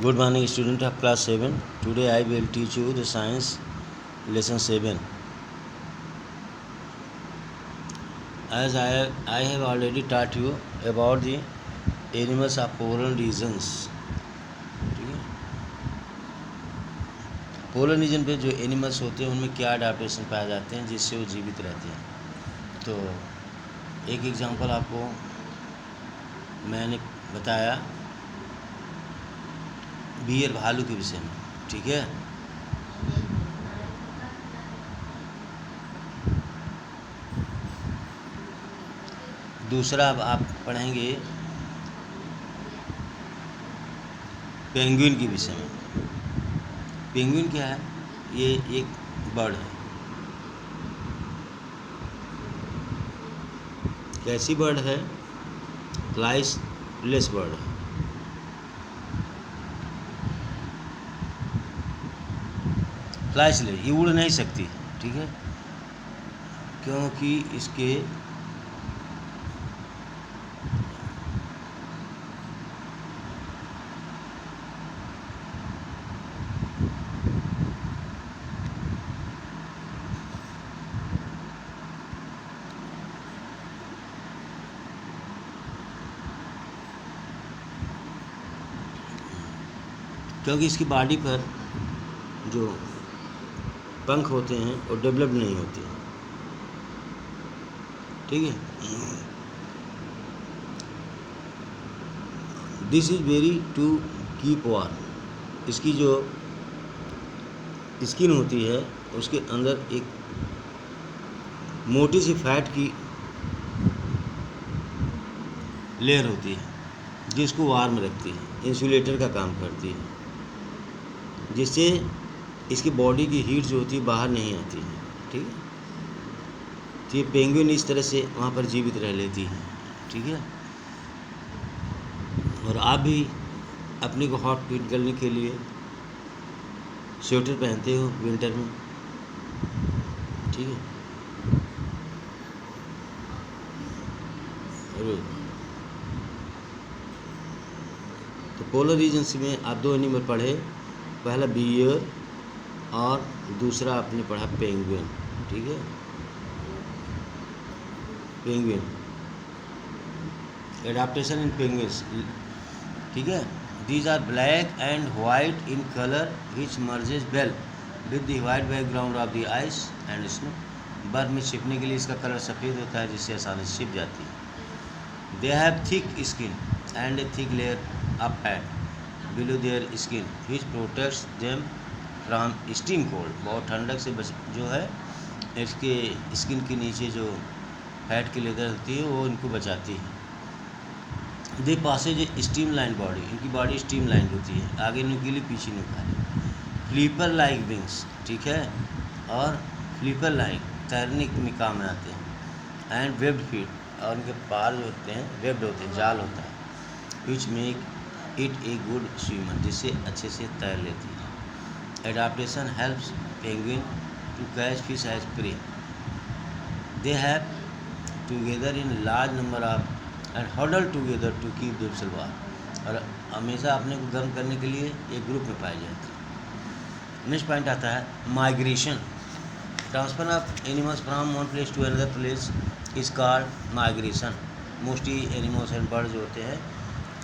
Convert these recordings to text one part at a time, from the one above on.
Good morning, student of class 7. Today I will teach you the science lesson 7. As I have already taught you about the animals of polar regions. ठीक है, polar region पे जो animals होते हैं उनमें क्या adaptation पाए जाते हैं जिससे वो जीवित रहते हैं. तो एक एग्जांपल आपको मैंने बताया बियर भालू के विषय में. ठीक है, दूसरा अब आप पढ़ेंगे पेंगुइन के विषय में. पेंगुइन क्या है? ये एक बर्ड है. कैसी बर्ड है? फ्लाइलेस बर्ड है. फ्लाइलेस, ये उड़ नहीं सकती. ठीक है, क्योंकि इसके इसकी बॉडी पर जो पंख होते हैं वो डेवलप नहीं होते हैं. ठीक है, this is very to keep warm. इसकी जो स्किन होती है उसके अंदर एक मोटी सी फैट की लेयर होती है जिसको वार्म रखती है, इंसुलेटर का काम करती है, जिससे इसकी बॉडी की हीट जो होती है बाहर नहीं आती है. ठीक है, तो ये पेंगुइन इस तरह से वहाँ पर जीवित रह लेती है. ठीक है, और आप भी अपने को हॉट फील करने के लिए स्वेटर पहनते हो विंटर में. ठीक है, तो पोलर रीजन्स में आप दो एनिमल पढ़े, पहला बियर और दूसरा आपने पढ़ा पेंगुइन. ठीक है, पेंगुइन एडाप्टेशन इन पेंगुइन्स. ठीक है, these are black and white in colour which merges well with the white background of the ice and snow. बर्फ में छिपने के लिए इसका कलर सफ़ेद होता है जिससे आसानी से छिप जाती है. They have thick skin and A thick layer of fat below their skin which protects them from steam cold. बहुत ठंडक से जो है इसके स्किन के नीचे जो फैट की लेयर होती है वो इनको बचाती है. दे पासेज ए स्टीम लाइन बॉडी. इनकी बॉडी स्टीम लाइन होती है, आगे नुकीली पीछे नुकीली. Flipper like Winx. ठीक है, और फ्लीपर लाइक तैरने में काम में आते हैं. एंड वेब्ड फीट, और उनके पार जो होते हैं वेब्ड होते हैं, जाल होता है. Which make it a good swimmer, जिससे अच्छे से तैर लेती है. Adaptation helps penguin to catch fish as prey. They have together in large number of and huddle together to keep themselves warm. और हमेशा अपने को गर्म करने के लिए एक ग्रुप में पाए जाते हैं. नेक्स्ट पॉइंट आता है migration. Transfer of animals from one place to another place is called migration. Mostly animals and bird जो होते हैं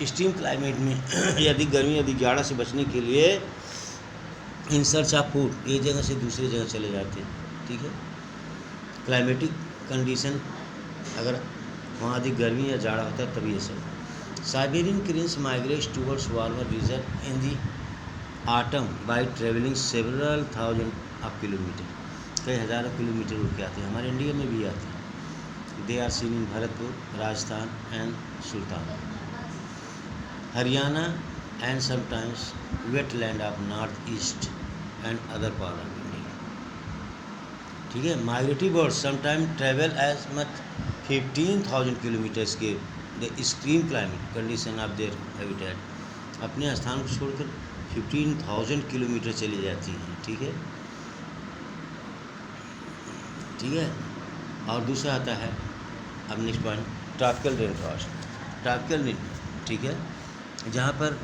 एक्सट्रीम क्लाइमेट में यदि गर्मी यदि जाड़ा से बचने के लिए इन सर्च ऑफ फूड एक जगह से दूसरी जगह चले जाते हैं. ठीक है, क्लाइमेटिक कंडीशन अगर वहाँ अधिक गर्मी या जाड़ा होता है तभी ये सब. Siberian cranes migrates towards warmer region in the autumn by travelling several thousand of kilometre. कई हज़ारों किलोमीटर उड़ के आते हैं. हमारे इंडिया में भी आते हैं. They are seen in Bharatpur, Rajasthan and Sultan, Haryana and sometimes wetland of north east and other part of India. ठीक है, migratory birds sometime travel as much 15,000 kilometres के the extreme climate condition of their habitat. अपने स्थान को छोड़कर 15,000 किलोमीटर चली जाती हैं. ठीक है, ठीक है, और दूसरा आता है अब next point tropical rain forest. Tropical rain, ठीक है, जहाँ पर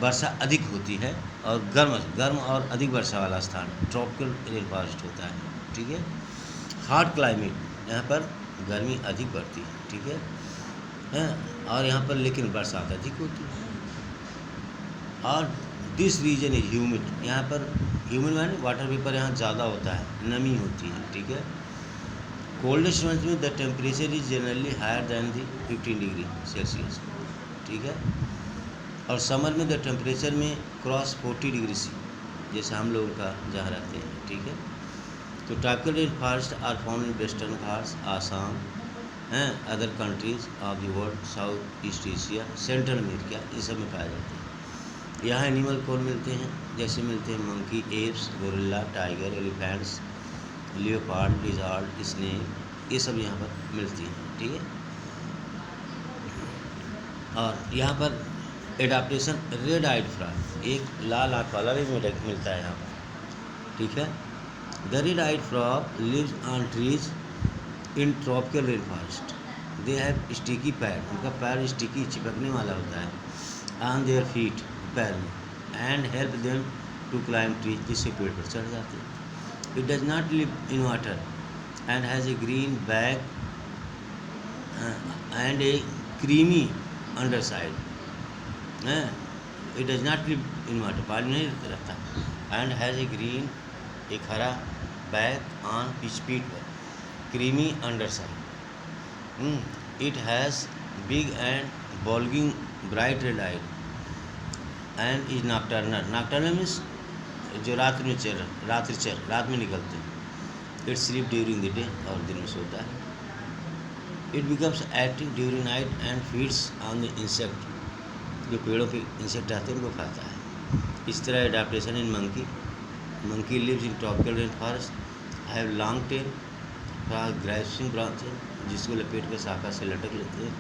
वर्षा अधिक होती है, और गर्म और अधिक वर्षा वाला स्थान ट्रॉपिकल रेन फॉरेस्ट होता है। ठीक है। हॉट क्लाइमेट, यहाँ पर गर्मी अधिक पड़ती है। ठीक है। और यहाँ पर लेकिन बरसात अधिक होती है। और दिस रीजन इज ह्यूमिड, यहाँ पर ह्यूमिड माने वाटर वेपर यहाँ ज़्यादा होता है, नमी होती है। ठीक है। कोल्डेस्ट मंथ में the temperature is generally higher than the 15 degree Celsius. ठीक है। और समर में द टेम्परेचर में क्रॉस 40 डिग्री सी, जैसे हम लोगों का जहाँ रहते हैं। ठीक है। तो tropical rain forest are found in western Ghats, Assam हैं, other countries of the world, south east Asia, central America, ये सब में पाए जाते हैं। यहाँ एनिमल कौन मिलते हैं, जैसे मिलते हैं monkey, apps, gorilla, tiger, elephants, leopard, lizard, snake, ये सब यहाँ पर मिलती हैं। ठीक है। और यहाँ पर एडाप्टेशन रेड आइड फ्रॉग, एक लाल आँख वाला भी मिलता है यहाँ पर। ठीक है। The red eyed frog lives on trees in tropical rain forest. They have sticky पैर, उनका पैर स्टिकी चिपकने वाला होता है, ऑन देयर फीट, पैर में, and help them to climb trees, जिससे पेड़ पर चढ़ जाते हैं। It does not live in water and has a green back and a creamy underside. It does not live in water, पानी नहीं रहता, एंड हैज़ ए ग्रीन, एक हरा बैक ऑन पीठ पर, creamy underside. It has big and bulging bright red eyed and is nocturnal. Nocturnal means जो रात में रात में निकलते हैं। It sleep during the day, और दिन में सोता है। It becomes active during night and feeds on the insect, जो पेड़ों पे इंसेक्ट आते हैं उनको खाता है। इस तरह adaptation in monkey lives in tropical rain forest, have long tail, grasping branches, जिसको लपेट कर शाखा से लटक लेते हैं।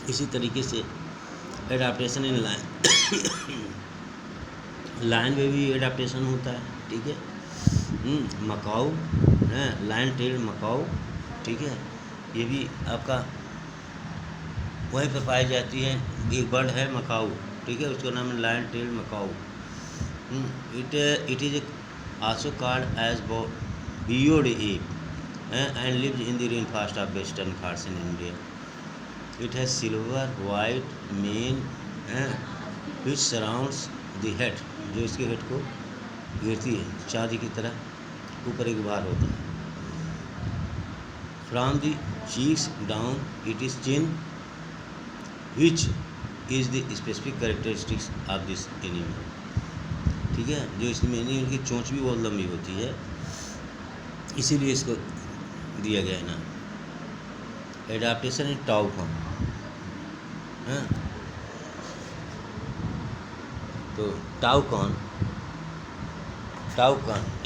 इसी तरीके से एडाप्टेशन इन लायन में भी एडाप्टेशन होता है। ठीक है। मकाऊ है, लायन टेल मकाऊ। ठीक है। ये भी आपका वहीं पर पाई जाती है, एक बर्ड है मकाऊ। ठीक है। उसका नाम है lion tail macaque. It is also called as beard ape and lives in the rainforest of western Ghats in India. It has silver white mane which surrounds the head, जो इसके हेड को घेरती है, चांदी की तरह ऊपर एक बार होता है। From the cheeks down it is chin, which is the specific characteristics of this animal. ठीक है। जो इसमें इनकी चोंच भी बहुत लंबी होती है, इसीलिए इसको दिया गया है नाम। एडाप्टेशन इन टाउकॉन, तो टाउकॉन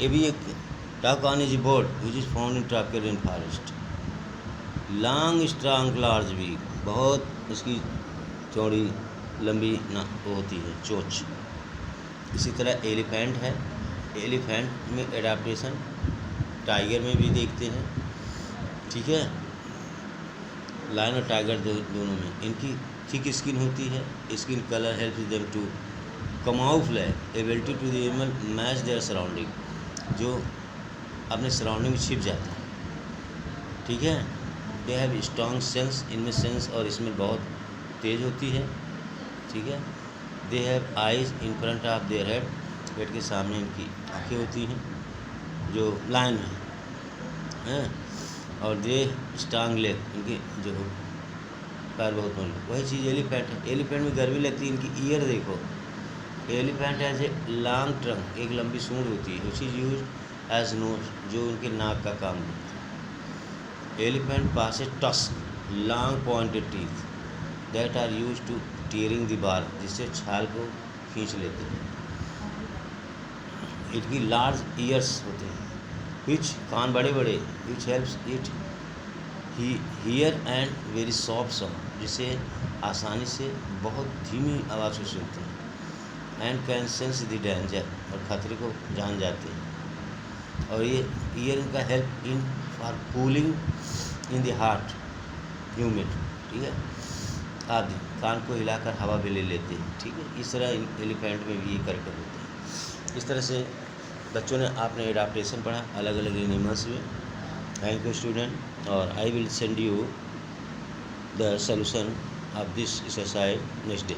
ये भी एक, toucan is a bird which is found in tropical rain forest. Long strong large beak, बहुत उसकी चौड़ी लंबी वो होती है चोंच। इसी तरह एलिफेंट है, एलिफेंट में एडाप्टेशन टाइगर में भी देखते हैं। ठीक है। लायन और टाइगर दोनों में इनकी थिक स्किन होती है। Skin colour help them to camouflage ability to the animal match their surrounding, जो अपने सराउंडिंग में छिप जाते हैं। ठीक है। दे हैव स्ट्रॉन्ग सेंस, इनमें सेंस और स्मेल बहुत तेज होती है। ठीक है। They have eyes in front of their head, head के सामने इनकी आँखें होती हैं, जो लायन है। और दे स्ट्रॉन्ग लेग, इनके जो पैर बहुत बड़े। वही चीज़ एलिफेंट है। एलिफेंट में गर्मी लगती है, इनकी ईयर देखो। Elephant has a long trunk, एक लंबी सूंड होती है, which is use as nose, जो उनके नाक का काम करता है। Elephant pass a tusk, long pointed teeth that are use to tearing the bark, जिससे छाल को खींच लेते हैं। इनकी लार्ज ईयर्स होते हैं, विच कान बड़े बड़े, which helps it here and very soft sound, जिसे आसानी से बहुत धीमी आवाज़ से सुनते हैं। And can sense the danger, और खतरे को जान जाते हैं। और ये ईयर इनका help for cooling in the heart humid. ठीक है। आदि, कान को हिलाकर हवा भी ले लेते हैं। ठीक है, इस तरह एलिफेंट में भी ये कैरेक्टर होते हैं। इस तरह से बच्चों ने आपने एडाप्टेशन पढ़ा अलग अलग एनिमल्स में। थैंक यू स्टूडेंट, और I will send you the solution of this exercise next day.